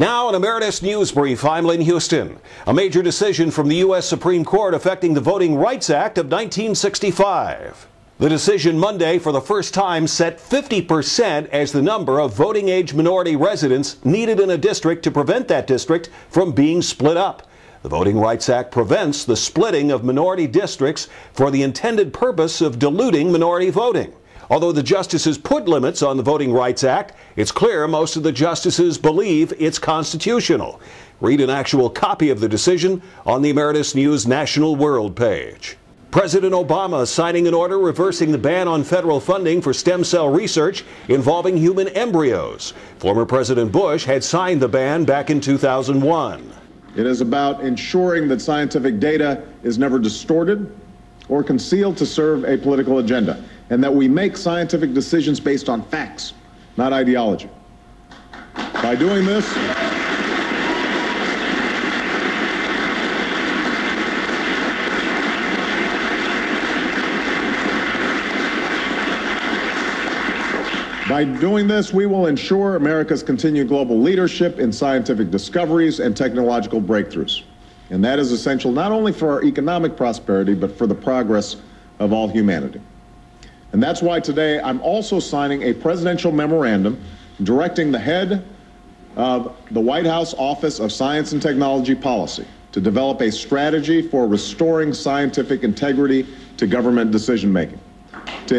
Now, an Emeritus Newsbrief, I'm Lynn, Huston. A major decision from the U.S. Supreme Court affecting the Voting Rights Act of 1965. The decision Monday, for the first time, set 50% as the number of voting-age minority residents needed in a district to prevent that district from being split up. The Voting Rights Act prevents the splitting of minority districts for the intended purpose of diluting minority voting. Although the justices put limits on the Voting Rights Act, it's clear most of the justices believe it's constitutional. Read an actual copy of the decision on the Emeritus News National World page. President Obama signing an order reversing the ban on federal funding for stem cell research involving human embryos. Former President Bush had signed the ban back in 2001. It is about ensuring that scientific data is never distorted or concealed to serve a political agenda, and that we make scientific decisions based on facts, not ideology. By doing this, we will ensure America's continued global leadership in scientific discoveries and technological breakthroughs. And that is essential not only for our economic prosperity, but for the progress of all humanity. And that's why today I'm also signing a presidential memorandum directing the head of the White House Office of Science and Technology Policy to develop a strategy for restoring scientific integrity to government decision-making, to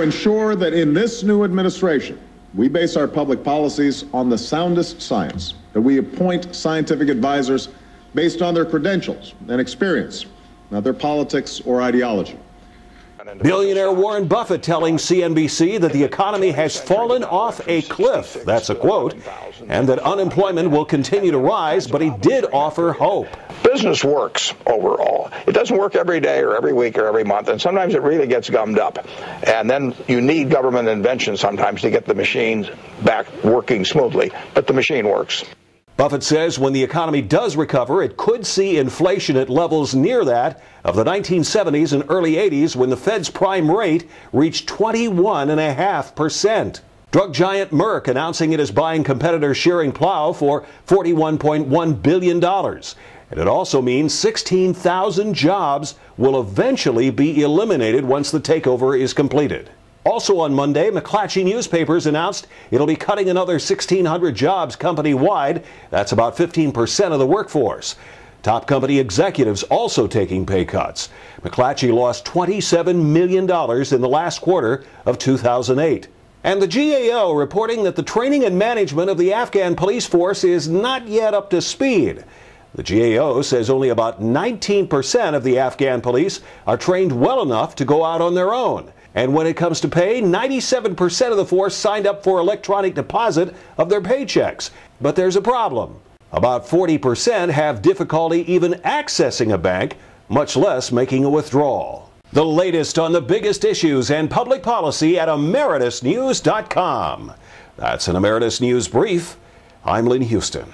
ensure that in this new administration, we base our public policies on the soundest science, that we appoint scientific advisors based on their credentials and experience, not their politics or ideology. Billionaire Warren Buffett telling CNBC that the economy has fallen off a cliff, that's a quote, and that unemployment will continue to rise, but he did offer hope. Business works overall. It doesn't work every day or every week or every month, and sometimes it really gets gummed up. And then you need government intervention sometimes to get the machine back working smoothly, but the machine works. Buffett says when the economy does recover, it could see inflation at levels near that of the 1970s and early 80s when the Fed's prime rate reached 21.5%. Drug giant Merck announcing it is buying competitor Schering-Plough for $41.1 billion. And it also means 16,000 jobs will eventually be eliminated once the takeover is completed. Also on Monday, McClatchy Newspapers announced it'll be cutting another 1,600 jobs company-wide. That's about 15% of the workforce. Top company executives also taking pay cuts. McClatchy lost $27 million in the last quarter of 2008. And the GAO reporting that the training and management of the Afghan police force is not yet up to speed. The GAO says only about 19% of the Afghan police are trained well enough to go out on their own. And when it comes to pay, 97% of the force signed up for electronic deposit of their paychecks. But there's a problem. About 40% have difficulty even accessing a bank, much less making a withdrawal. The latest on the biggest issues and public policy at emeritusnews.com. That's an Emeritus News Brief. I'm Lynn, Huston.